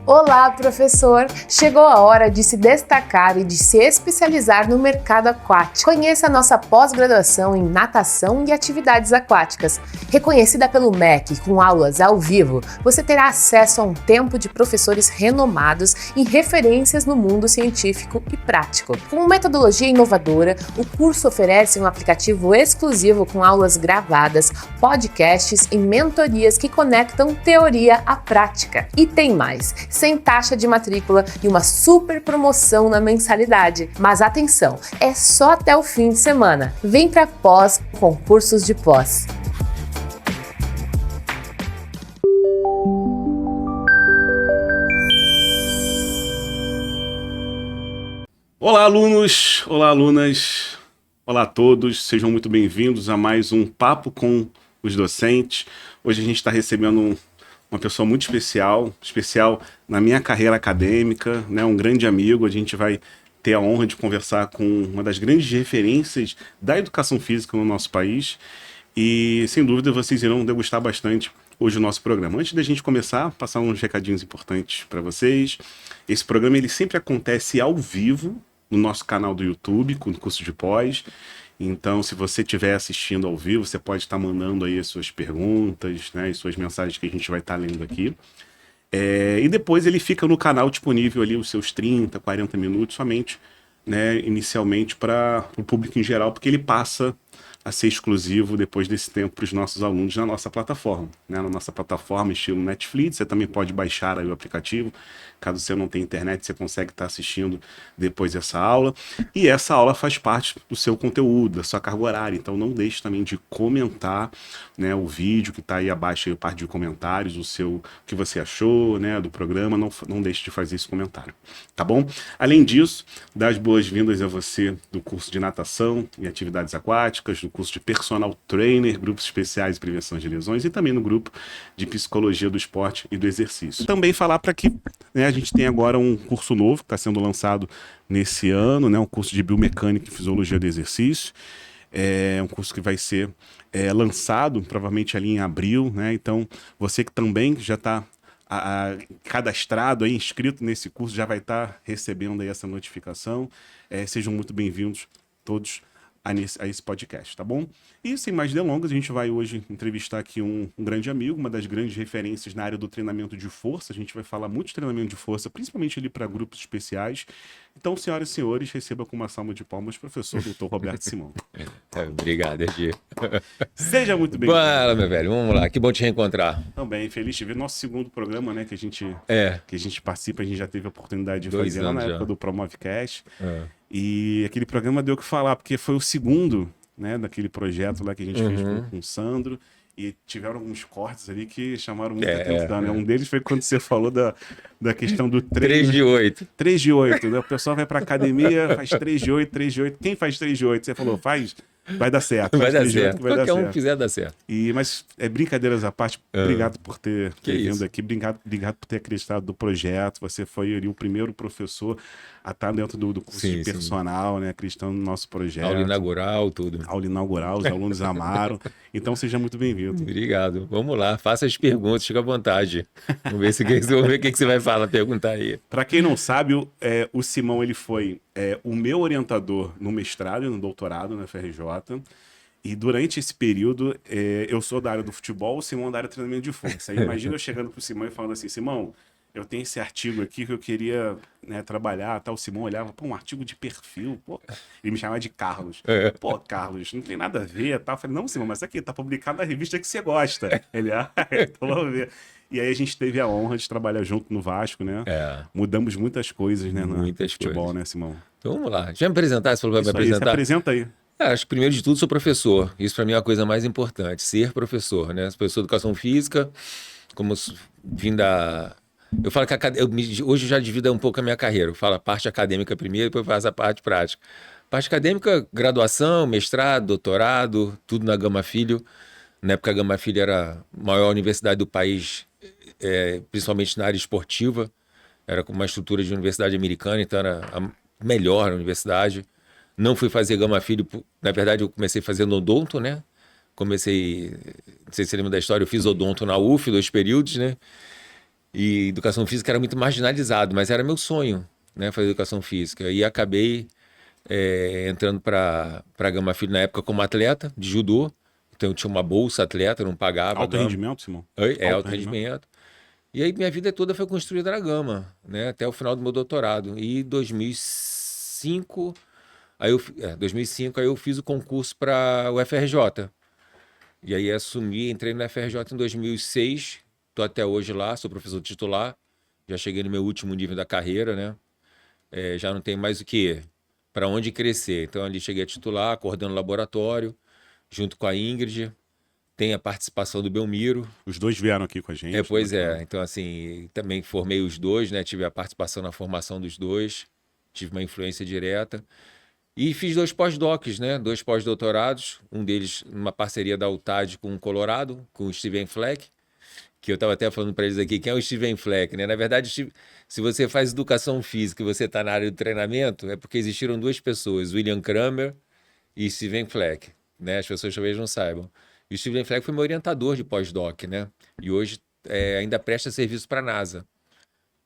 Olá, professor! Chegou a hora de se destacar e de se especializar no mercado aquático. Conheça a nossa pós-graduação em natação e atividades aquáticas. Reconhecida pelo MEC com aulas ao vivo, você terá acesso a um tempo de professores renomados e referências no mundo científico e prático. Com metodologia inovadora, o curso oferece um aplicativo exclusivo com aulas gravadas, podcasts e mentorias que conectam teoria à prática. E tem mais! Sem taxa de matrícula e uma super promoção na mensalidade. Mas atenção, é só até o fim de semana. Vem para pós com cursos de pós. Olá, alunos! Olá, alunas! Olá a todos! Sejam muito bem-vindos a mais um Papo com os Docentes. Hoje a gente está recebendo uma pessoa muito especial na minha carreira acadêmica, né? Um grande amigo. A gente vai ter a honra de conversar com uma das grandes referências da educação física no nosso país e, sem dúvida, vocês irão degustar bastante hoje o nosso programa. Antes da gente começar, passar uns recadinhos importantes para vocês. Esse programa ele sempre acontece ao vivo no nosso canal do YouTube, com o curso de pós. Então, se você estiver assistindo ao vivo, você pode estar mandando aí as suas perguntas, né, as suas mensagens que a gente vai estar lendo aqui. E depois ele fica no canal disponível ali os seus 30, 40 minutos somente, né, inicialmente para o público em geral, porque ele passa a ser exclusivo depois desse tempo para os nossos alunos na nossa plataforma, né? Na nossa plataforma estilo Netflix. Você também pode baixar aí o aplicativo. Caso você não tenha internet, você consegue estar assistindo depois dessa aula. E essa aula faz parte do seu conteúdo, da sua carga horária. Então não deixe também de comentar, né, o vídeo que está aí abaixo, aí, a parte de comentários, o que você achou, né, do programa. Não deixe de fazer esse comentário, tá bom? Além disso, dar as boas-vindas a você do curso de natação e atividades aquáticas, do curso de personal trainer, grupos especiais de prevenção de lesões e também no grupo de psicologia do esporte e do exercício. Também falar para que, né, a gente tem agora um curso novo que está sendo lançado nesse ano, né, um curso de biomecânica e fisiologia do exercício. É um curso que vai ser lançado provavelmente ali em abril, né? Então você que também já está cadastrado, aí, inscrito nesse curso, já vai estar recebendo aí essa notificação. Sejam muito bem-vindos todos a esse podcast, tá bom? E sem mais delongas, a gente vai hoje entrevistar aqui um grande amigo, uma das grandes referências na área do treinamento de força. A gente vai falar muito de treinamento de força, principalmente ali para grupos especiais. Então, senhoras e senhores, receba com uma salva de palmas o professor Dr. Roberto Simão. Obrigado, Edi. Seja muito bem-vindo. Fala, meu velho, vamos lá, que bom te reencontrar. Também, feliz de ver nosso segundo programa, né, que a gente participa, a gente já teve a oportunidade de fazer lá na época do Promovecast. E aquele programa deu o que falar, porque foi o segundo, né, daquele projeto lá que a gente fez com o Sandro, e tiveram alguns cortes ali que chamaram muita atenção, né? Um deles foi quando você falou da questão do 3 de 8. 3 de 8, né? O pessoal vai pra academia, faz 3 de 8, 3 de 8. Quem faz 3 de 8? Você falou, vai dar certo. Vai dar certo. Qualquer um quiser dar certo. Mas brincadeiras à parte, obrigado por ter vindo aqui, obrigado por ter acreditado do projeto. Você foi ali o primeiro professor a estar dentro do curso de personal, né, acreditando no nosso projeto. Aula inaugural, tudo. Aula inaugural, os alunos amaram. Então seja muito bem-vindo. Obrigado. Vamos lá, faça as perguntas, fica à vontade. Vamos ver o que você vai falar, perguntar aí. Para quem não sabe, o Simão ele foi o meu orientador no mestrado e no doutorado na FRJ. E durante esse período, eu sou da área do futebol, o Simão da área do treinamento de força. Aí imagina eu chegando pro Simão e falando assim, Simão, eu tenho esse artigo aqui que eu queria, né, trabalhar, tá? O Simão olhava, um artigo de perfil, pô. Ele me chamava de Carlos. Pô, Carlos, não tem nada a ver, tá? Eu falei, não, Simão, mas aqui tá publicado na revista que você gosta. Ele, então vamos ver. E aí a gente teve a honra de trabalhar junto no Vasco, né? Mudamos muitas coisas, né, no futebol, né, Simão? Então vamos lá. Deixa eu me apresentar, você falou que vai me apresentar. Se apresenta aí. Acho que primeiro de tudo sou professor. Isso para mim é a coisa mais importante, ser professor, né? Professor de educação física, como vim da... Eu falo que hoje eu já divido um pouco a minha carreira. Eu falo a parte acadêmica primeiro, depois faço a parte prática. Parte acadêmica, graduação, mestrado, doutorado, tudo na Gama Filho. Na época a Gama Filho era a maior universidade do país, principalmente na área esportiva. Era com uma estrutura de universidade americana, então era a melhor universidade. Não fui fazer Gama Filho, na verdade eu comecei fazendo odonto, né? Não sei se você lembra da história, eu fiz odonto na UF, 2 períodos, né? E educação física era muito marginalizado, mas era meu sonho, né, fazer educação física. E acabei entrando para Gama Filho na época como atleta de judô. Então eu tinha uma bolsa atleta, não pagava. Alto rendimento, Simão? Oi? Alto rendimento. E aí minha vida toda foi construída na Gama, né, até o final do meu doutorado. E 2005, 2005 aí eu fiz o concurso para o FRJ. E aí entrei no FRJ em 2006, estou até hoje lá, sou professor titular, já cheguei no meu último nível da carreira, né? Já não tem mais o que, para onde crescer. Então ali cheguei a titular, coordenando o laboratório, junto com a Ingrid, tem a participação do Belmiro. Os dois vieram aqui com a gente. Pois é, então assim, também formei os dois, né? Tive a participação na formação dos dois, tive uma influência direta. E fiz 2 pós-docs, né? 2 pós-doutorados, um deles numa parceria da UTAD com o Colorado, com o Steven Fleck, que eu estava até falando para eles aqui, quem é o Steven Fleck, né? Na verdade, se você faz educação física e você está na área do treinamento, é porque existiram 2 pessoas, William Kramer e Steven Fleck, né? As pessoas talvez não saibam. E o Steven Fleck foi meu orientador de pós-doc, né? E hoje ainda presta serviço para a NASA,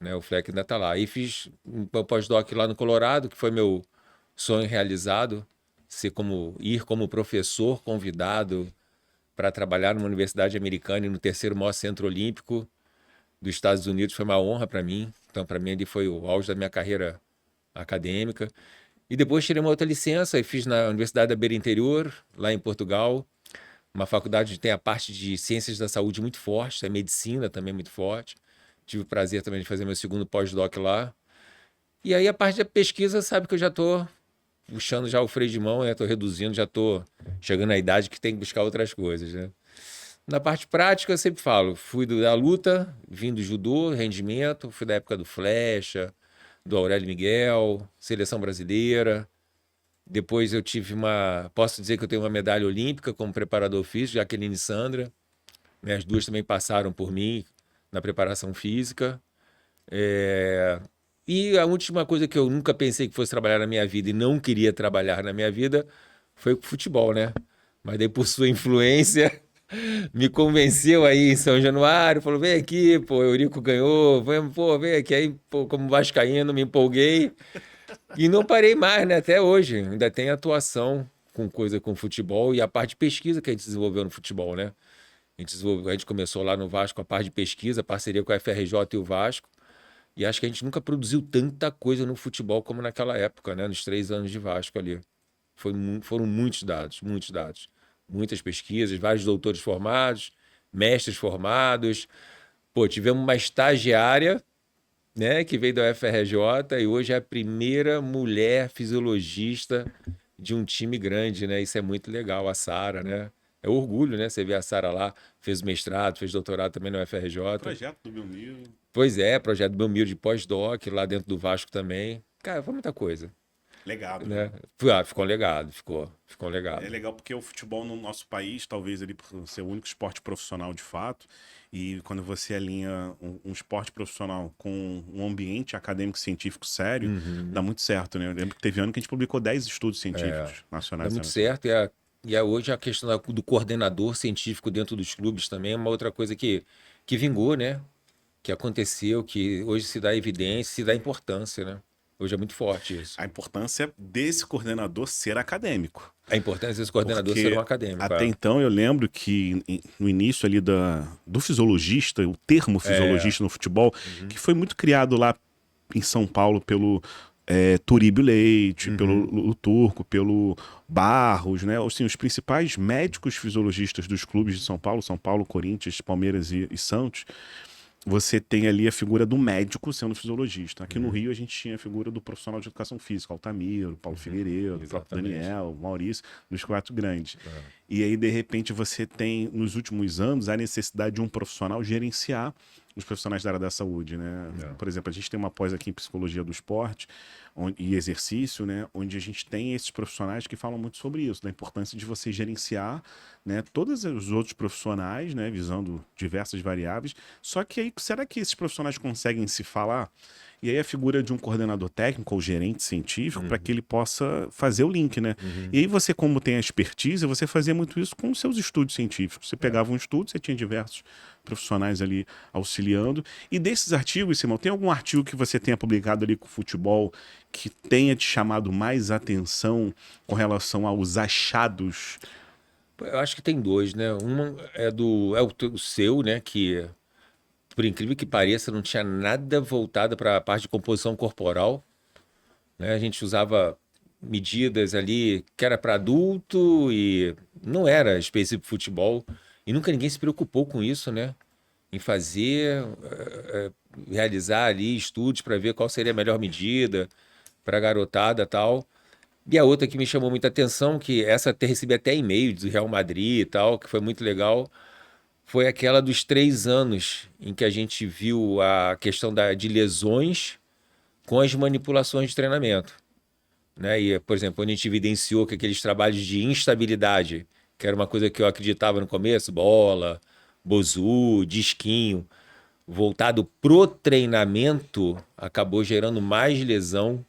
né? O Fleck ainda está lá. E fiz um pós-doc lá no Colorado, que foi meu sonho realizado, ir como professor convidado para trabalhar numa universidade americana e no terceiro maior centro olímpico dos Estados Unidos foi uma honra para mim. Então, para mim, ali foi o auge da minha carreira acadêmica. E depois tirei uma outra licença e fiz na Universidade da Beira Interior, lá em Portugal, uma faculdade que tem a parte de ciências da saúde muito forte, a medicina também muito forte. Tive o prazer também de fazer meu segundo pós-doc lá. E aí a parte da pesquisa, sabe que eu já estou puxando já o freio de mão, né? Tô reduzindo, já tô chegando à idade que tem que buscar outras coisas, né? Na parte prática, eu sempre falo, fui da luta, vim do judô, rendimento, fui da época do Flecha, do Aurélio Miguel, seleção brasileira. Depois eu posso dizer que eu tenho uma medalha olímpica como preparador físico, Jaqueline e Sandra, né? As duas também passaram por mim na preparação física. E a última coisa que eu nunca pensei que fosse trabalhar na minha vida e não queria trabalhar na minha vida foi com futebol, né? Mas daí, por sua influência, me convenceu aí em São Januário, falou, vem aqui, pô, o Eurico ganhou, vem aqui. Aí, pô, como vascaíno, me empolguei e não parei mais, né? Até hoje, ainda tem atuação com futebol e a parte de pesquisa que a gente desenvolveu no futebol, né? A gente começou lá no Vasco a parte de pesquisa, parceria com a FRJ e o Vasco. E acho que a gente nunca produziu tanta coisa no futebol como naquela época, né? Nos 3 anos de Vasco ali. Foram muitos dados, muitas pesquisas, vários doutores formados, mestres formados. Pô, tivemos uma estagiária, né, que veio da UFRJ e hoje é a primeira mulher fisiologista de um time grande, né? Isso é muito legal, a Sara, né? É orgulho, né? Você vê a Sara lá, fez mestrado, fez doutorado também na UFRJ. Projeto do Belmiro. Pois é, projeto do Belmiro de pós-doc, lá dentro do Vasco também. Cara, foi muita coisa. Legado. Né? Ficou um legado, ficou um legado. É legal porque o futebol no nosso país, talvez ele por ser o único esporte profissional de fato, e quando você alinha um esporte profissional com um ambiente acadêmico científico sério, dá muito certo, né? Eu lembro que teve ano que a gente publicou 10 estudos científicos nacionais. Dá muito certo, hoje a questão do coordenador científico dentro dos clubes também é uma outra coisa que vingou, né? Que aconteceu, que hoje se dá evidência, se dá importância, né? Hoje é muito forte isso. A importância desse coordenador ser acadêmico. A importância desse coordenador ser um acadêmico. Até então eu lembro que no início ali do fisiologista, o termo fisiologista no futebol, que foi muito criado lá em São Paulo pelo Turíbio Leite, pelo Turco, pelo Barros, né? Assim, os principais médicos fisiologistas dos clubes de São Paulo, Corinthians, Palmeiras e Santos. Você tem ali a figura do médico sendo fisiologista. Aqui no Rio a gente tinha a figura do profissional de educação física, Altamiro, Paulo Figueiredo, o próprio Daniel, Maurício, dos 4 grandes. E aí, de repente, você tem, nos últimos anos, a necessidade de um profissional gerenciar os profissionais da área da saúde, né? Por exemplo, a gente tem uma pós aqui em psicologia do esporte e exercício, né? Onde a gente tem esses profissionais que falam muito sobre isso, da importância de você gerenciar, né, todos os outros profissionais, né, visando diversas variáveis. Só que aí, será que esses profissionais conseguem se falar? e aí a figura de um coordenador técnico ou gerente científico para que ele possa fazer o link, né? E aí você, como tem a expertise, você fazia muito isso com os seus estudos científicos. Você pegava um estudo, você tinha diversos profissionais ali auxiliando. E desses artigos, Simão, tem algum artigo que você tenha publicado ali com o futebol que tenha te chamado mais atenção com relação aos achados? Eu acho que tem dois, né? Um é o seu, né? Que, por incrível que pareça, não tinha nada voltado para a parte de composição corporal, né? A gente usava medidas ali que era para adulto e não era específico de futebol. E nunca ninguém se preocupou com isso, né? Em fazer, realizar ali estudos para ver qual seria a melhor medida para a garotada e tal. E a outra que me chamou muita atenção, que essa até recebi até e-mail do Real Madrid e tal, que foi muito legal, foi aquela dos 3 anos, em que a gente viu a questão de lesões com as manipulações de treinamento. Né? E, por exemplo, quando a gente evidenciou que aqueles trabalhos de instabilidade, que era uma coisa que eu acreditava no começo, bola, bozu, disquinho, voltado pro treinamento, acabou gerando mais lesão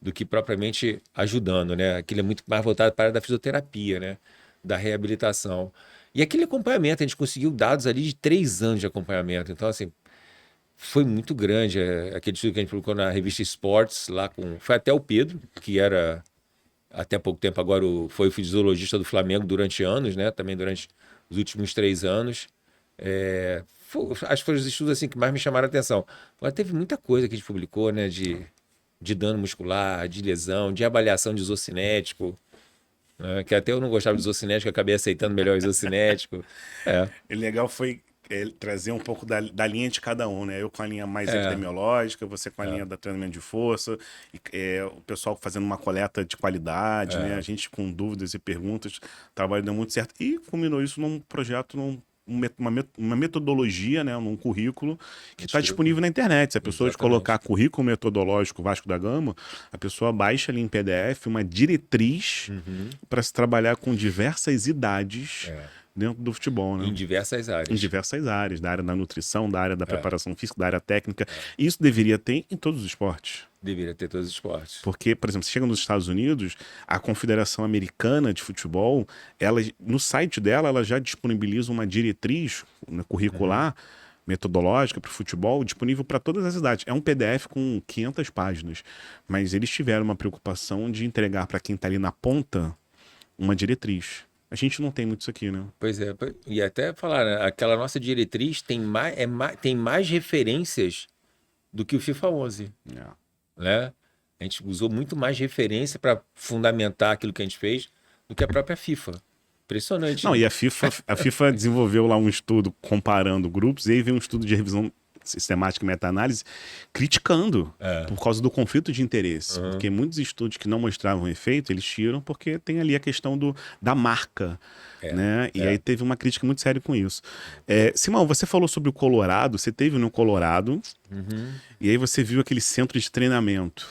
do que propriamente ajudando, né? Aquilo é muito mais voltado para a área da fisioterapia, né? Da reabilitação. E aquele acompanhamento, a gente conseguiu dados ali de 3 anos de acompanhamento. Então, assim, foi muito grande. Aquele estudo que a gente publicou na revista Sports, lá com... Foi até o Pedro, que era, até pouco tempo agora, foi o fisiologista do Flamengo durante anos, né? Também durante os últimos 3 anos. Acho que foram os estudos assim, que mais me chamaram a atenção. Agora, teve muita coisa que a gente publicou, né? De dano muscular, de lesão, de avaliação de isocinético, né? Que até eu não gostava de isocinético, acabei aceitando melhor o isocinético. O legal foi trazer um pouco da linha de cada um, né? Eu com a linha mais epidemiológica, você com a linha da treinamento de força, o pessoal fazendo uma coleta de qualidade, né? A gente com dúvidas e perguntas, o trabalho deu muito certo. E culminou isso num projeto, uma metodologia, né, num currículo que está disponível na internet. Se a pessoa colocar currículo metodológico Vasco da Gama, a pessoa baixa ali em PDF uma diretriz para se trabalhar com diversas idades dentro do futebol, né? Em diversas áreas. Em diversas áreas, da área da nutrição, da área da preparação física, da área técnica. E isso deveria ter em todos os esportes. Deveria ter todos os esportes. Porque, por exemplo, você chega nos Estados Unidos, a Confederação Americana de Futebol, no site dela, ela já disponibiliza uma diretriz, né, curricular, metodológica para o futebol, disponível para todas as idades. É um PDF com 500 páginas, mas eles tiveram uma preocupação de entregar para quem está ali na ponta uma diretriz. A gente não tem muito isso aqui, né? Pois é, e até falar, né, aquela nossa diretriz tem mais referências do que o FIFA 11. Né? A gente usou muito mais referência para fundamentar aquilo que a gente fez do que a própria FIFA. Impressionante. Não, né? e a FIFA desenvolveu lá um estudo comparando grupos, e aí veio um estudo de revisão sistemática e meta-análise criticando por causa do conflito de interesse. Porque muitos estudos que não mostravam efeito, eles tiram porque tem ali a questão da marca. Né? E aí teve uma crítica muito séria com isso. Simão, você falou sobre o Colorado, você esteve no Colorado, e aí você viu aquele centro de treinamento.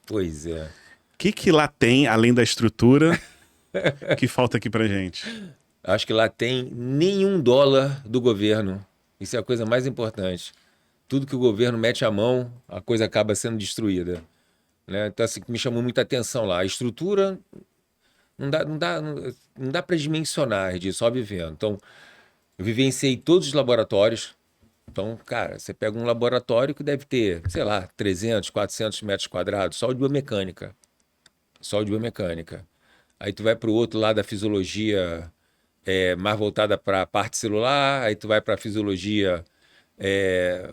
Pois é. O que lá tem, além da estrutura, que falta aqui pra gente? Acho que lá tem nenhum dólar do governo. Isso é a coisa mais importante. Tudo que o governo mete a mão, a coisa acaba sendo destruída. Né? Então, assim, me chamou muita atenção lá. A estrutura não dá para dimensionar disso, só vivendo. Então, eu vivenciei todos os laboratórios. Então, cara, você pega um laboratório que deve ter, sei lá, 300, 400 metros quadrados, só de biomecânica. Só de biomecânica. Aí tu vai para o outro lado da fisiologia, mais voltada para a parte celular, aí tu vai para a fisiologia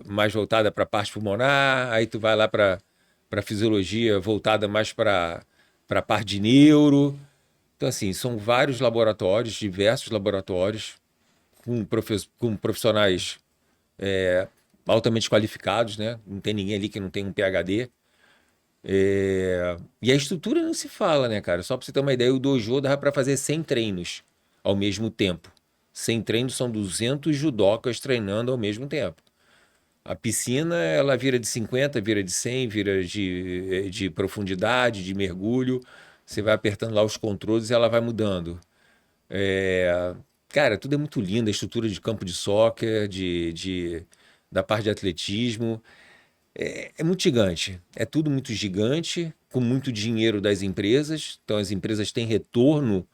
mais voltada para a parte pulmonar, aí tu vai lá para a fisiologia voltada mais para a parte de neuro. Então, assim, são vários laboratórios, diversos laboratórios, com profissionais altamente qualificados, né? Não tem ninguém ali que não tem um PhD. E a estrutura não se fala, né, cara? Só para você ter uma ideia, o dojo dá para fazer 100 treinos ao mesmo tempo. 100 treinos são 200 judocas treinando ao mesmo tempo. A piscina, ela vira de 50, vira de 100, vira de profundidade, de mergulho. Você vai apertando lá os controles e ela vai mudando. Cara, tudo é muito lindo. A estrutura de campo de soccer, da parte de atletismo. É muito gigante. É tudo muito gigante, com muito dinheiro das empresas. Então, as empresas têm retorno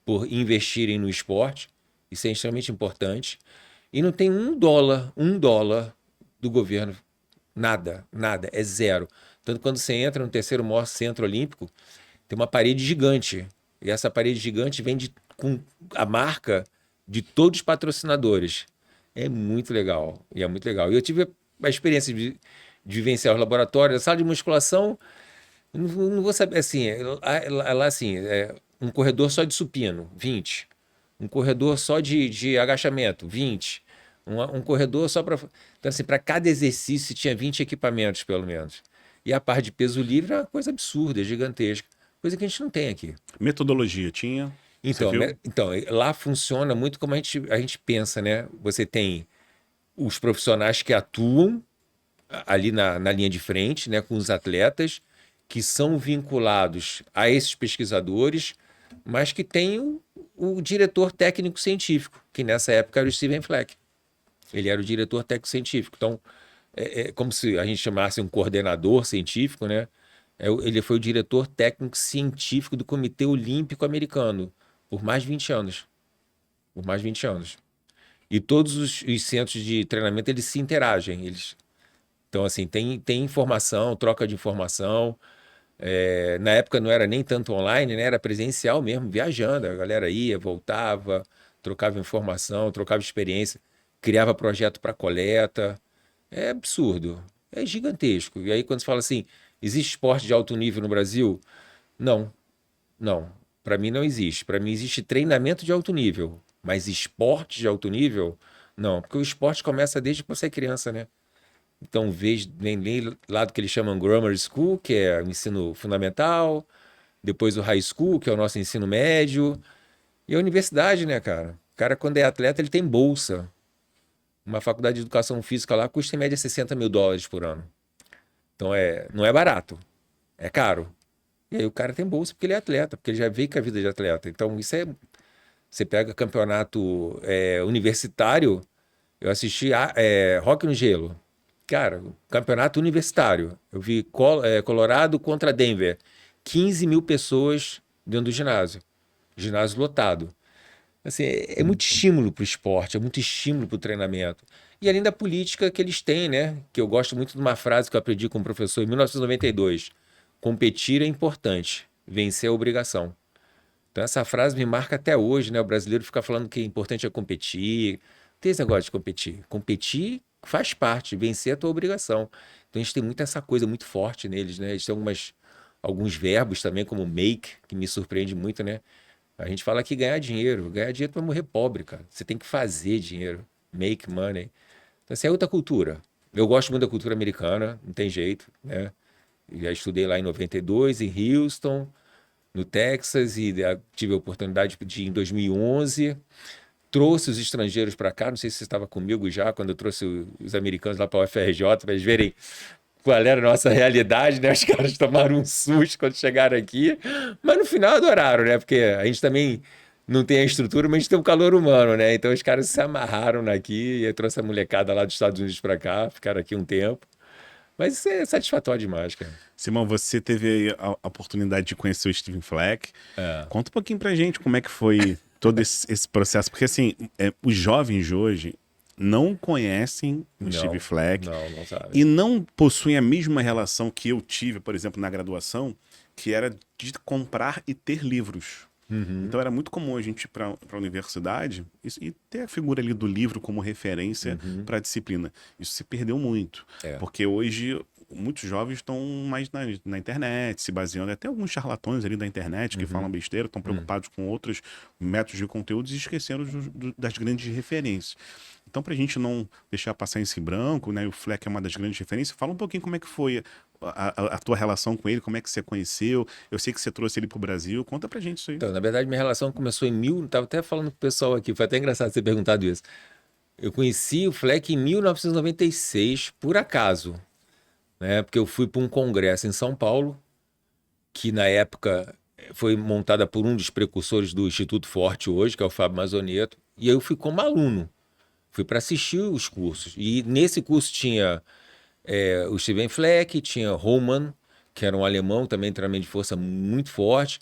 por investirem no esporte. Isso é extremamente importante. E não tem um dólar do governo. Nada, nada. É zero. Tanto quando você entra no terceiro maior centro olímpico, tem uma parede gigante. E essa parede gigante vem com a marca de todos os patrocinadores. É muito legal. E é muito legal. E eu tive a experiência de vivenciar os laboratórios. A sala de musculação, eu não vou saber, assim, lá assim, um corredor só de supino, 20. Um corredor só de agachamento, 20. Um corredor só para... Então, assim, para cada exercício tinha 20 equipamentos, pelo menos. E a parte de peso livre é uma coisa absurda, gigantesca. Coisa que a gente não tem aqui. Metodologia tinha? Você Então, viu? então lá funciona muito como a gente pensa, né? Você tem os profissionais que atuam ali na linha de frente, né, com os atletas, que são vinculados a esses pesquisadores, mas que tem o diretor técnico-científico, que nessa época era o Steven Fleck. Ele era o diretor técnico-científico. Então, é como se a gente chamasse um coordenador científico, né? Ele foi o diretor técnico-científico do Comitê Olímpico Americano por mais de 20 anos. Por mais de 20 anos. E todos os centros de treinamento, eles se interagem. Então, assim, tem informação, troca de informação. Na época não era nem tanto online, né? Era presencial mesmo, viajando. A galera ia, voltava, trocava informação, trocava experiência, criava projeto para coleta. É absurdo, é gigantesco. E aí, quando você fala assim, existe esporte de alto nível no Brasil? Não, não. Para mim não existe. Para mim existe treinamento de alto nível, mas esporte de alto nível, não. Porque o esporte começa desde que você é criança, né? Então, vem lá do que eles chamam Grammar School, que é o ensino fundamental, depois o High School, que é o nosso ensino médio, e a universidade, né, cara? O cara, quando é atleta, ele tem bolsa. Uma faculdade de educação física lá custa em média $60 mil por ano. Então, não é barato, é caro. E aí o cara tem bolsa porque ele é atleta, porque ele já veio com a vida de atleta. Então, você pega campeonato universitário, eu assisti Rock no Gelo. Cara, campeonato universitário. Eu vi Colorado contra Denver. 15 mil pessoas dentro do ginásio. Ginásio lotado. Assim, é muito estímulo para o esporte, é muito estímulo para o treinamento. E além da política que eles têm, né? Que eu gosto muito de uma frase que eu aprendi com um professor em 1992. Competir é importante, vencer é obrigação. Então essa frase me marca até hoje, né? O brasileiro fica falando que é importante é competir. Não tem esse negócio de competir. Competir faz parte, vencer é a tua obrigação. Então a gente tem muito essa coisa muito forte neles, né? Eles têm alguns verbos também, como make, que me surpreende muito, né? A gente fala que ganhar dinheiro para morrer pobre, cara. Você tem que fazer dinheiro, make money. Então essa é outra cultura. Eu gosto muito da cultura americana, não tem jeito, né? Já estudei lá em 92, em Houston, no Texas, e tive a oportunidade de ir em 2011. Trouxe os estrangeiros para cá, não sei se você estava comigo já, quando eu trouxe os americanos lá para a UFRJ, para eles verem qual era a nossa realidade, né? Os caras tomaram um susto quando chegaram aqui, mas no final adoraram, né? Porque a gente também não tem a estrutura, mas a gente tem o calor humano, né? Então os caras se amarraram aqui, e eu trouxe a molecada lá dos Estados Unidos para cá, ficaram aqui um tempo. Mas isso é satisfatório demais, cara. Simão, você teve aí a oportunidade de conhecer o Steven Fleck. Conta um pouquinho pra gente como é que foi todo esse processo. Porque, assim, os jovens de hoje não conhecem o Steven Fleck. Não sabe. E não possuem a mesma relação que eu tive, por exemplo, na graduação, que era de comprar e ter livros. Então era muito comum a gente ir para a universidade e ter a figura ali do livro como referência para a disciplina. Isso se perdeu muito, porque hoje muitos jovens estão mais na internet, se baseando, até alguns charlatões ali da internet que falam besteira, estão preocupados com outros métodos de conteúdos e esqueceram das grandes referências. Então, para a gente não deixar passar esse branco, né, o Fleck é uma das grandes referências, fala um pouquinho como é que foi a tua relação com ele, como é que você conheceu. Eu sei que você trouxe ele para o Brasil, conta pra gente isso aí. Então, na verdade, minha relação começou estava até falando com o pessoal aqui, foi até engraçado você ter perguntado isso. Eu conheci o Fleck em 1996, por acaso, né, porque eu fui para um congresso em São Paulo, que na época foi montada por um dos precursores do Instituto Forte hoje, que é o Fábio Mazzonetto, e aí eu fui como aluno. Fui para assistir os cursos. E nesse curso tinha o Steven Fleck, tinha Hohmann, que era um alemão também, treinamento de força muito forte,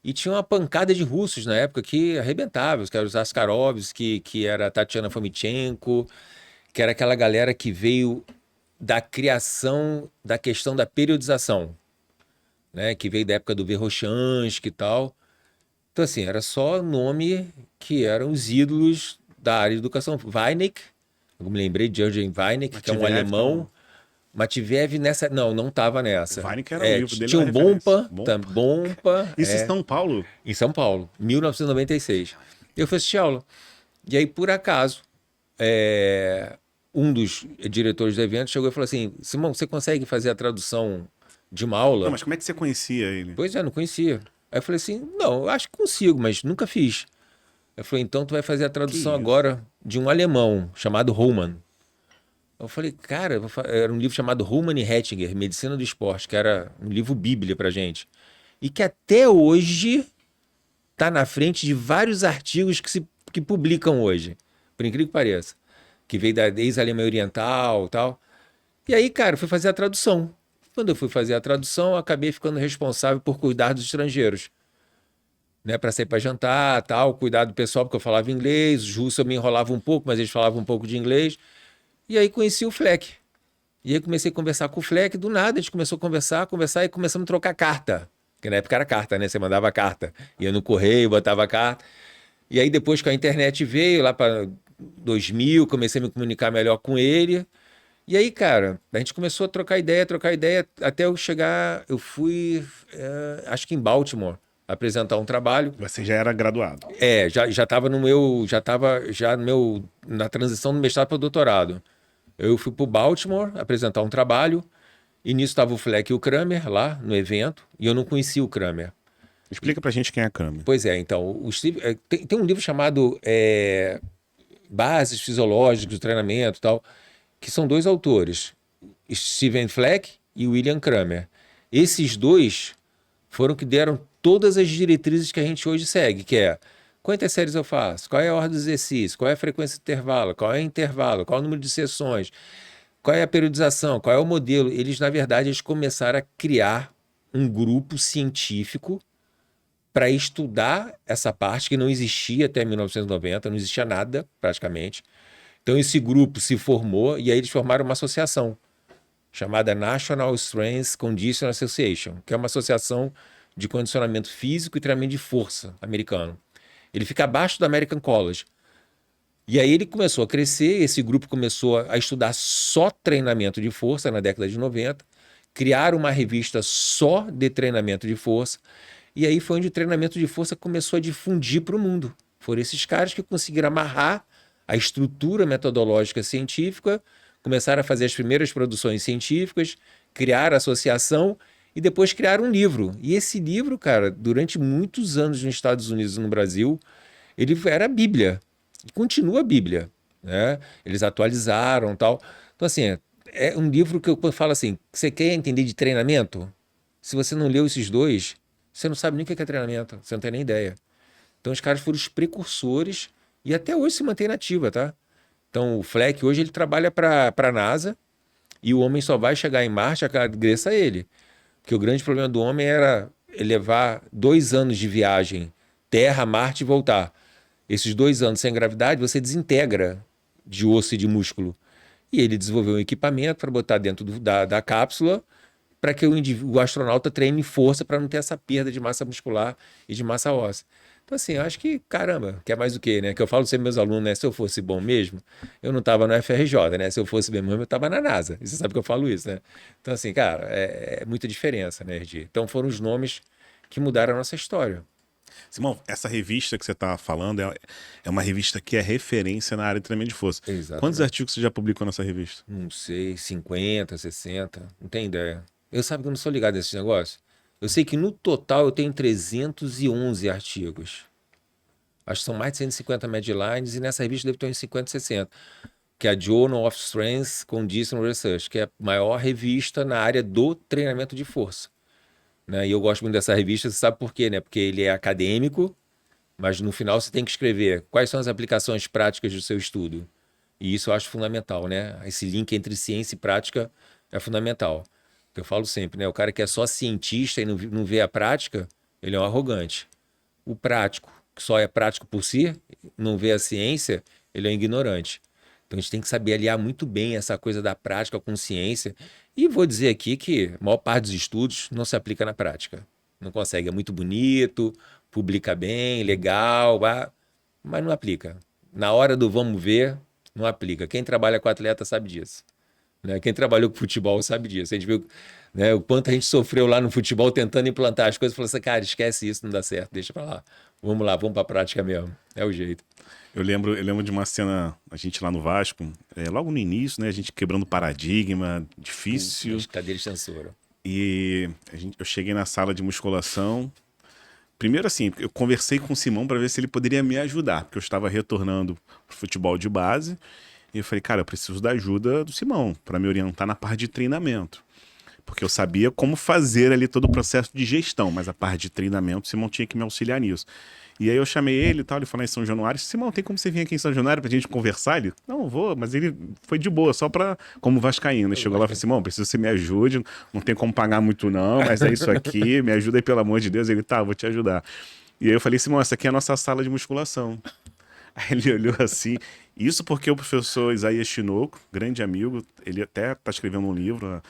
e tinha uma pancada de russos na época que arrebentavam, que eram os Askarovs, que era a Tatiana Fomitchenko, que era aquela galera que veio da criação da questão da periodização, né? Que veio da época do Verkhoshansky e tal. Então, assim, era só nome que eram os ídolos da área de educação. Weineck, eu me lembrei de Jürgen Weineck, que é um alemão. Matveev nessa... Não estava nessa. Weineck era o livro dele. Tinha o Bompa. Isso em São Paulo? Em São Paulo, 1996. Eu fui assistir aula. E aí, por acaso, um dos diretores do evento chegou e falou assim: Simão, você consegue fazer a tradução de uma aula? Não, mas como é que você conhecia ele? Pois é, não conhecia. Aí eu falei assim: não, eu acho que consigo, mas nunca fiz. Eu falei: então tu vai fazer a tradução agora de um alemão chamado Hohmann. Eu falei: cara, era um livro chamado Hohmann e Hettinger, Medicina do Esporte, que era um livro bíblia pra gente. E que até hoje tá na frente de vários artigos que publicam hoje, por incrível que pareça. Que veio da ex-Alemanha Oriental e tal. E aí, cara, eu fui fazer a tradução. Quando eu fui fazer a tradução, eu acabei ficando responsável por cuidar dos estrangeiros. Né, para sair para jantar, tal, cuidar do pessoal, porque eu falava inglês, os russos eu me enrolava um pouco, mas eles falavam um pouco de inglês. E aí conheci o Fleck. E aí comecei a conversar com o Fleck, do nada a gente começou a conversar e começamos a trocar carta. Porque na época era carta, né? Você mandava carta. Ia no correio, botava carta. E aí depois que a internet veio, lá para 2000, comecei a me comunicar melhor com ele. E aí, cara, a gente começou a trocar ideia, até eu chegar, eu fui, acho que em Baltimore, apresentar um trabalho. Você já era graduado? Já estava na transição do mestrado para o doutorado. Eu fui para o Baltimore apresentar um trabalho, e nisso estava o Fleck e o Kramer lá no evento, e eu não conhecia o Kramer. Explica pra gente quem é Kramer. Pois é, então, tem um livro chamado Bases Fisiológicas do Treinamento e tal, que são dois autores, Steven Fleck e William Kramer. Esses dois foram que deram todas as diretrizes que a gente hoje segue, que é quantas séries eu faço, qual é a ordem do exercício, qual é a frequência de intervalo, qual é o intervalo, qual é o número de sessões, qual é a periodização, qual é o modelo. Eles, na verdade, eles começaram a criar um grupo científico para estudar essa parte que não existia até 1990, não existia nada praticamente. Então esse grupo se formou e aí eles formaram uma associação chamada National Strength Conditioning Association, que é uma associação de condicionamento físico e treinamento de força americano. Ele fica abaixo do American College. E aí ele começou a crescer, esse grupo começou a estudar só treinamento de força na década de 90, criaram uma revista só de treinamento de força, e aí foi onde o treinamento de força começou a difundir para o mundo. Foram esses caras que conseguiram amarrar a estrutura metodológica científica, começaram a fazer as primeiras produções científicas, criaram a associação e depois criaram um livro. E esse livro, cara, durante muitos anos nos Estados Unidos e no Brasil, ele era a Bíblia. E continua a Bíblia, né? Eles atualizaram e tal. Então, assim, é um livro que eu falo assim, você quer entender de treinamento? Se você não leu esses dois, você não sabe nem o que é treinamento, você não tem nem ideia. Então, os caras foram os precursores e até hoje se mantém nativa, tá? Então, o Fleck hoje ele trabalha para a NASA e o homem só vai chegar em Marte, agradeça a ele. Porque o grande problema do homem era levar 2 anos de viagem, Terra, Marte e voltar. Esses 2 anos sem gravidade, você desintegra de osso e de músculo. E ele desenvolveu um equipamento para botar dentro da cápsula para que o astronauta treine força para não ter essa perda de massa muscular e de massa óssea. Então, assim, eu acho que, caramba, quer mais do que, né? Que eu falo sempre meus alunos, né? Se eu fosse bom mesmo, eu não estava no FRJ, né? Se eu fosse bem mesmo, eu estava na NASA. E você sabe que eu falo isso, né? Então, assim, cara, é muita diferença, né, Erdi? Então, foram os nomes que mudaram a nossa história. Simão, essa revista que você está falando é uma revista que é referência na área de treinamento de força. Exatamente. Quantos artigos você já publicou nessa revista? Não sei, 50, 60, não tenho ideia. Eu sabe que eu não sou ligado nesses negócios. Eu sei que no total eu tenho 311 artigos. Acho que são mais de 150 medlines e nessa revista deve ter uns 50, 60. Que é a Journal of Strength Conditioning Research, que é a maior revista na área do treinamento de força. Né? E eu gosto muito dessa revista, você sabe por quê, né? Porque ele é acadêmico, mas no final você tem que escrever quais são as aplicações práticas do seu estudo. E isso eu acho fundamental, né? Esse link entre ciência e prática é fundamental. Eu falo sempre, né? O cara que é só cientista e não vê a prática, ele é um arrogante. O prático, que só é prático por si, não vê a ciência, ele é um ignorante. Então a gente tem que saber aliar muito bem essa coisa da prática com ciência. E vou dizer aqui que a maior parte dos estudos não se aplica na prática. Não consegue, é muito bonito, publica bem, legal, mas não aplica. Na hora do vamos ver, não aplica. Quem trabalha com atleta sabe disso. Né? Quem trabalhou com futebol sabe disso. A gente viu, né, o quanto a gente sofreu lá no futebol tentando implantar as coisas. Falou assim, cara, esquece isso, não dá certo, deixa pra lá. Vamos lá, vamos pra prática mesmo. É o jeito. Eu lembro de uma cena, a gente lá no Vasco, logo no início, né? A gente quebrando paradigma, difícil. As cadeiras de censura. E eu cheguei na sala de musculação. Primeiro assim, eu conversei com o Simão para ver se ele poderia me ajudar, porque eu estava retornando pro futebol de base. E eu falei, cara, eu preciso da ajuda do Simão para me orientar na parte de treinamento. Porque eu sabia como fazer ali todo o processo de gestão, mas a parte de treinamento, o Simão tinha que me auxiliar nisso. E aí eu chamei ele e tal, ele falou em São Januário, Simão, tem como você vir aqui em São Januário pra gente conversar? Ele, não, vou, mas ele foi de boa, só pra, como vascaíno. Ele chegou lá e falou, Simão, preciso que você me ajude, não tem como pagar muito não, mas é isso aqui, me ajuda aí pelo amor de Deus. Ele, tá, vou te ajudar. E aí eu falei, Simão, essa aqui é a nossa sala de musculação. Aí ele olhou assim, isso porque o professor Isaías Tinoco, grande amigo, ele até tá escrevendo um livro,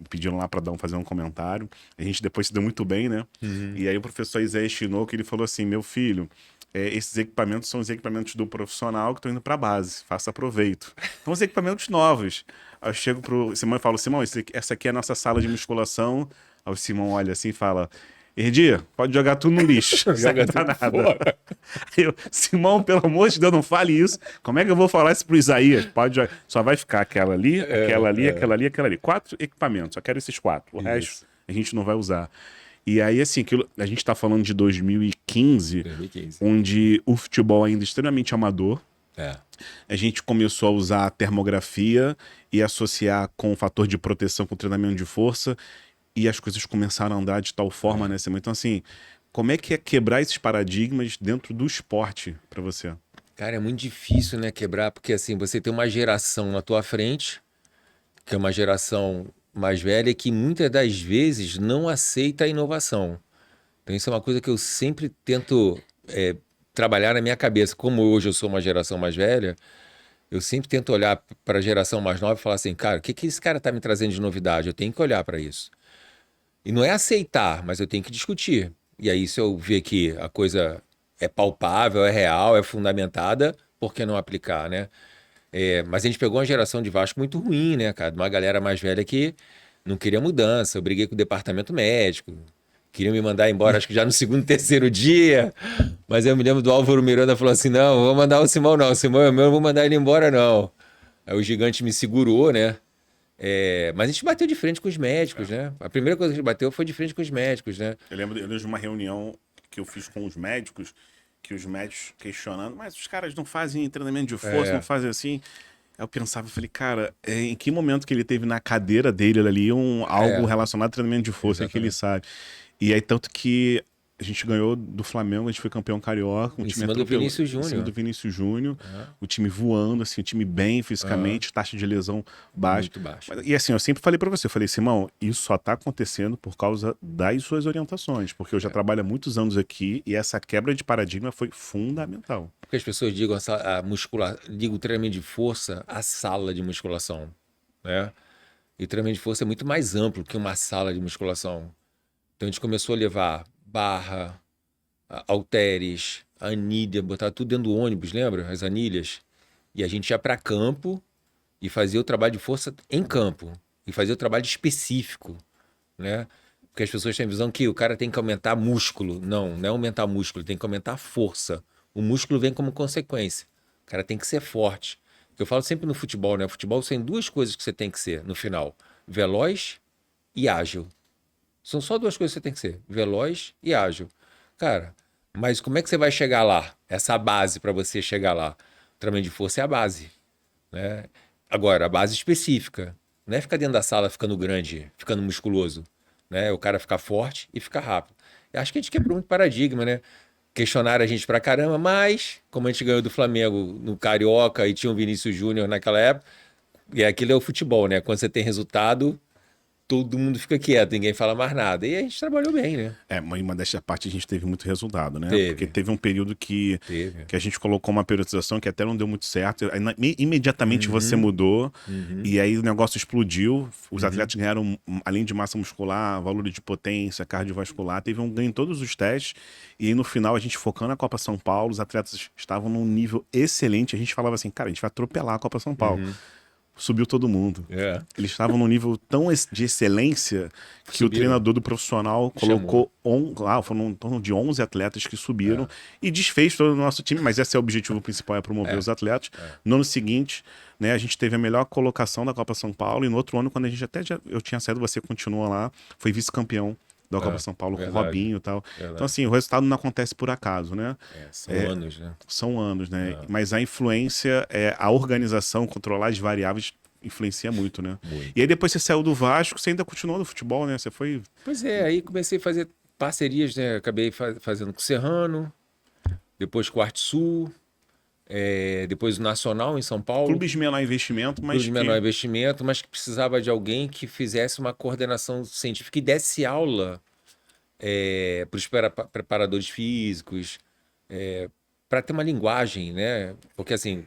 pediram lá para fazer um comentário, a gente depois se deu muito bem, né? Uhum. E aí o professor Isaías Tinoco, ele falou assim, meu filho, esses equipamentos são os equipamentos do profissional que estão indo para a base, faça proveito. São os equipamentos novos. Aí eu chego pro Simão e falo, Simão, essa aqui é a nossa sala de musculação. Aí o Simão olha assim e fala... Herdia, pode jogar tudo no lixo. Joga tudo nada. fora. Simão, pelo amor de Deus, não fale isso. Como é que eu vou falar isso pro Isaías? Pode jogar. Só vai ficar aquela ali, aquela ali. 4 equipamentos, só quero esses 4. O resto a gente não vai usar. E aí, assim, a gente tá falando de 2015, onde o futebol ainda é extremamente amador. A gente começou a usar a termografia e associar com o fator de proteção com o treinamento de força. E as coisas começaram a andar de tal forma, né, Simão? Então, assim, como é que é quebrar esses paradigmas dentro do esporte para você? Cara, é muito difícil, né, quebrar, porque assim, você tem uma geração na tua frente, que é uma geração mais velha, que muitas das vezes não aceita a inovação. Então isso é uma coisa que eu sempre tento trabalhar na minha cabeça. Como hoje eu sou uma geração mais velha, eu sempre tento olhar para a geração mais nova e falar assim, cara, o que esse cara tá me trazendo de novidade? Eu tenho que olhar para isso. E não é aceitar, mas eu tenho que discutir. E aí, se eu ver que a coisa é palpável, é real, é fundamentada, por que não aplicar, né? Mas a gente pegou uma geração de Vasco muito ruim, né, cara? Uma galera mais velha que não queria mudança. Eu briguei com o departamento médico. Queriam me mandar embora, acho que já no segundo, terceiro dia. Mas eu me lembro do Álvaro Miranda falou assim, não vou mandar o Simão não. O Simão é meu, não vou mandar ele embora não. Aí o gigante me segurou, né? Mas a gente bateu de frente com os médicos, né? A primeira coisa que a gente bateu foi de frente com os médicos, né? Eu lembro de uma reunião que eu fiz com os médicos, que os médicos questionando, mas os caras não fazem treinamento de força, não fazem assim. Aí eu pensava, eu falei, cara, em que momento que ele teve na cadeira dele ali algo relacionado a treinamento de força, que ele sabe. E aí, tanto que a gente ganhou do Flamengo, a gente foi campeão carioca. Em cima do Vinícius Júnior. Em cima do Vinícius Júnior. O time voando, assim, o time bem fisicamente, taxa de lesão baixa. Muito baixa. E assim, eu sempre falei pra você, eu falei, Simão, isso só tá acontecendo por causa das suas orientações, porque eu já trabalho há muitos anos aqui e essa quebra de paradigma foi fundamental. Porque as pessoas digam digo treinamento de força, a sala de musculação, né? E o treinamento de força é muito mais amplo que uma sala de musculação. Então a gente começou a levar barra, halteres, anilha, botar tudo dentro do ônibus, lembra? As anilhas. E a gente ia para campo e fazia o trabalho de força em campo. E fazia o trabalho específico, né? Porque as pessoas têm a visão que o cara tem que aumentar músculo. Não é aumentar músculo, tem que aumentar força. O músculo vem como consequência. O cara tem que ser forte. Eu falo sempre no futebol, né? O futebol tem 2 coisas que você tem que ser no final. Veloz e ágil. São só 2 coisas que você tem que ser, veloz e ágil. Cara, mas como é que você vai chegar lá? Essa base para você chegar lá. O treinamento de força é a base, né? Agora, a base específica. Não é ficar dentro da sala ficando grande, ficando musculoso, né? O cara ficar forte e ficar rápido. Eu acho que a gente quebrou muito paradigma, né? Questionaram a gente pra caramba, mas como a gente ganhou do Flamengo no Carioca e tinha o Vinícius Júnior naquela época, E aquilo é o futebol, né? Quando você tem resultado, todo mundo fica quieto, ninguém fala mais nada. E a gente trabalhou bem, né? Uma dessa parte a gente teve muito resultado, né? Teve. Porque teve um período que a gente colocou uma periodização que até não deu muito certo. Aí, imediatamente você mudou e aí o negócio explodiu. Os atletas ganharam, além de massa muscular, valor de potência, cardiovascular. Teve um ganho em todos os testes. E aí, no final, a gente focando na Copa São Paulo, os atletas estavam num nível excelente. A gente falava assim, cara, a gente vai atropelar a Copa São Paulo. Subiu todo mundo. Eles estavam num nível tão de excelência que o treinador do profissional colocou foram em torno de 11 atletas que subiram e desfez todo o nosso time, mas esse é o objetivo principal, é promover os atletas. No ano seguinte, né, a gente teve a melhor colocação da Copa São Paulo e no outro ano, quando a gente eu tinha saído, você continua lá, foi vice-campeão da Copa São Paulo com o Robinho e tal. Então, assim, o resultado não acontece por acaso, né? São anos, né? São anos, né? Mas a influência, a organização, controlar as variáveis, influencia muito, né? Muito. E aí depois você saiu do Vasco, você ainda continuou no futebol, né? Você foi... Pois é, aí comecei a fazer parcerias, né? Acabei fazendo com o Serrano, depois com o Arte Sul, depois o Nacional em São Paulo. Clubes de menor investimento, mas... Clubes de menor investimento, mas que precisava de alguém que fizesse uma coordenação científica e desse aula para os preparadores físicos, para ter uma linguagem, né? Porque assim,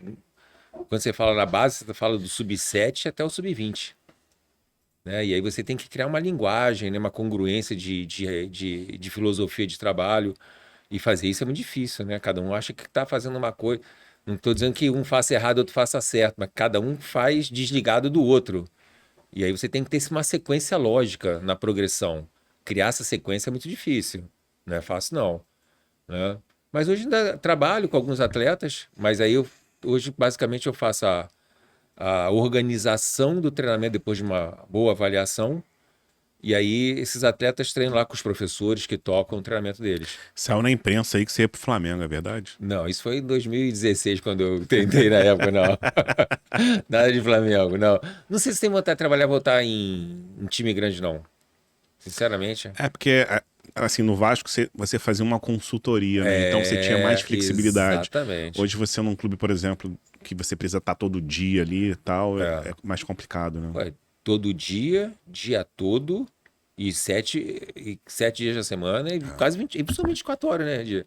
quando você fala na base, você fala do sub-7 até o sub-20. Né? E aí você tem que criar uma linguagem, né? Uma congruência de filosofia de trabalho. E fazer isso é muito difícil, né? Cada um acha que está fazendo uma coisa. Não estou dizendo que um faça errado, outro faça certo, mas cada um faz desligado do outro. E aí você tem que ter uma sequência lógica na progressão. Criar essa sequência é muito difícil. Não é fácil, não. Né? Mas hoje ainda trabalho com alguns atletas, mas aí hoje basicamente eu faço a organização do treinamento depois de uma boa avaliação. E aí esses atletas treinam lá com os professores que tocam o treinamento deles. Saiu na imprensa aí que você ia pro Flamengo, é verdade? Não, isso foi em 2016, quando eu tentei na época, não. Nada de Flamengo, não. Não sei se tem vontade de voltar em time grande, não. Sinceramente. É porque, assim, no Vasco você fazia uma consultoria, né? Então você tinha mais flexibilidade. Exatamente. Hoje você num clube, por exemplo, que você precisa estar todo dia ali e tal, é mais complicado, né? Ué, todo dia todo, e 7 dias da semana, e quase 20, e principalmente 24 horas, né?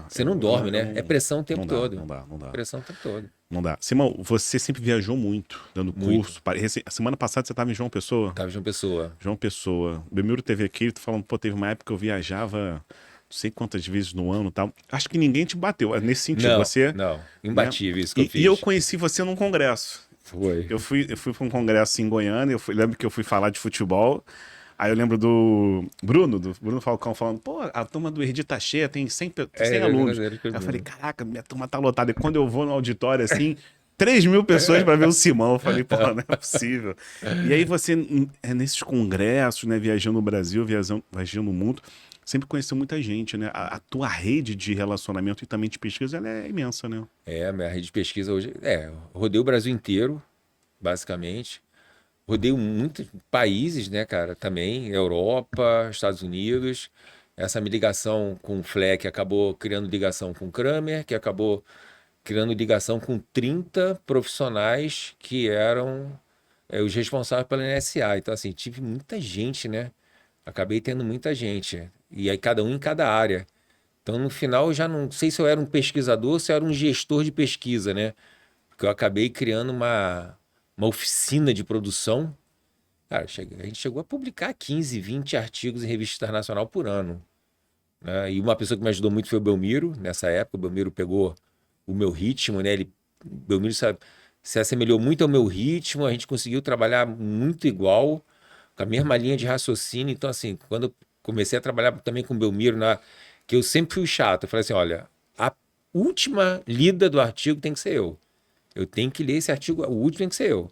Você não dorme, né? É pressão o tempo todo. Não dá. Pressão o tempo todo. Não dá. Simão, você sempre viajou muito, dando curso. A semana passada você estava em João Pessoa? Tava em João Pessoa. João Pessoa. O Belmiro teve aqui, tô falando, pô, teve uma época que eu viajava não sei quantas vezes no ano e tal. Acho que ninguém te bateu nesse sentido. Não, imbatível, isso que eu fiz. E eu conheci você num congresso. Foi. Eu fui para um congresso em Goiânia, lembro que eu fui falar de futebol. Aí eu lembro do Bruno Falcão falando, pô, a turma do Erdi tá cheia, tem 100 alunos. Aí eu falei, caraca, minha turma tá lotada. E quando eu vou no auditório, assim, 3.000 pessoas para ver o Simão. Eu falei, pô, não é possível. E aí você, nesses congressos, né, viajando no Brasil, viajando no mundo, sempre conheceu muita gente, né? A tua rede de relacionamento e também de pesquisa, ela é imensa, né? Minha rede de pesquisa hoje... rodei o Brasil inteiro, basicamente. Rodei muitos países, né, cara, também, Europa, Estados Unidos. Essa minha ligação com o Fleck acabou criando ligação com o Kramer, que acabou criando ligação com 30 profissionais que eram os responsáveis pela NSA. Então, assim, tive muita gente, né? Acabei tendo muita gente. E aí, cada um em cada área. Então, no final, eu já não sei se eu era um pesquisador ou se eu era um gestor de pesquisa, né? Porque eu acabei criando uma oficina de produção. Cara, a gente chegou a publicar 15, 20 artigos em revista internacional por ano. Né? E uma pessoa que me ajudou muito foi o Belmiro, nessa época. O Belmiro pegou o meu ritmo, né? O Belmiro se assemelhou muito ao meu ritmo, a gente conseguiu trabalhar muito igual, com a mesma linha de raciocínio. Então, assim, quando eu comecei a trabalhar também com o Belmiro, que eu sempre fui chato, eu falei assim, olha, a última lida do artigo tem que ser eu. Eu tenho que ler esse artigo, o último tem que ser eu.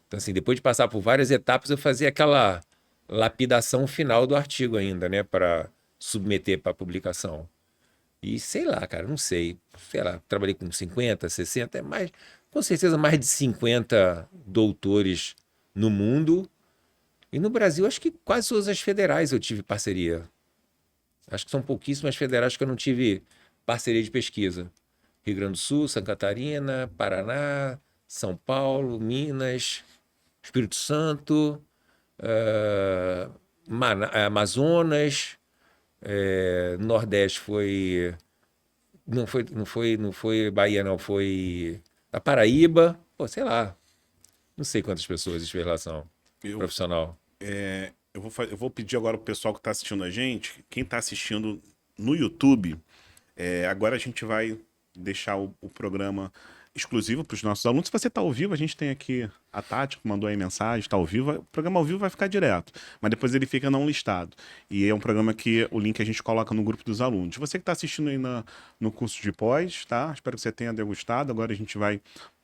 Então, assim, depois de passar por várias etapas, eu fazia aquela lapidação final do artigo ainda, né? Para submeter para publicação. E sei lá, cara, não sei. Sei lá, trabalhei com 50, 60, com certeza mais de 50 doutores no mundo. E no Brasil, acho que quase todas as federais eu tive parceria. Acho que são pouquíssimas federais que eu não tive parceria de pesquisa. Rio Grande do Sul, Santa Catarina, Paraná, São Paulo, Minas. Espírito Santo, Amazonas, Nordeste foi... Não foi Bahia, não, foi a Paraíba, pô, sei lá. Não sei quantas pessoas de relação profissional. Eu vou pedir agora pro pessoal que está assistindo a gente, quem está assistindo no YouTube, agora a gente vai deixar o programa exclusivo para os nossos alunos. Se você está ao vivo, a gente tem aqui a Tati, que mandou aí mensagem, está ao vivo. O programa ao vivo vai ficar direto, mas depois ele fica não listado. E é um programa que o link a gente coloca no grupo dos alunos. Você que está assistindo aí no curso de pós, tá? Espero que você tenha degustado. Agora a gente vai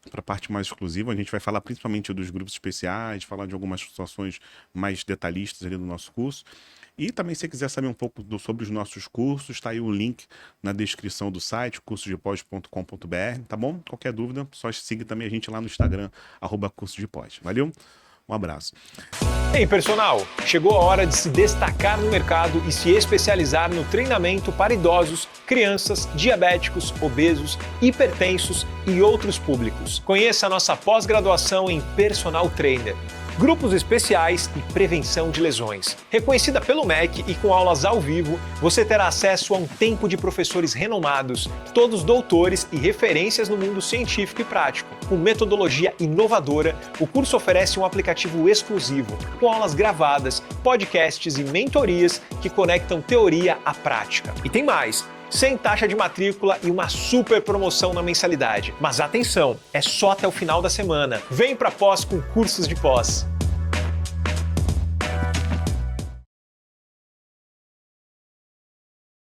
para a parte mais exclusiva. A gente vai falar principalmente dos grupos especiais, falar de algumas situações mais detalhistas ali do nosso curso. E também, se você quiser saber um pouco sobre os nossos cursos, está aí o link na descrição do site, cursodepós.com.br, tá bom? Qualquer dúvida, só siga também a gente lá no Instagram, @cursodepós. Valeu? Um abraço. Ei, personal! Chegou a hora de se destacar no mercado e se especializar no treinamento para idosos, crianças, diabéticos, obesos, hipertensos e outros públicos. Conheça a nossa pós-graduação em Personal Trainer. Grupos especiais e prevenção de lesões. Reconhecida pelo MEC e com aulas ao vivo, você terá acesso a um tempo de professores renomados, todos doutores e referências no mundo científico e prático. Com metodologia inovadora, o curso oferece um aplicativo exclusivo, com aulas gravadas, podcasts e mentorias que conectam teoria à prática. E tem mais! Sem taxa de matrícula e uma super promoção na mensalidade. Mas atenção, é só até o final da semana. Vem para pós com cursos de pós.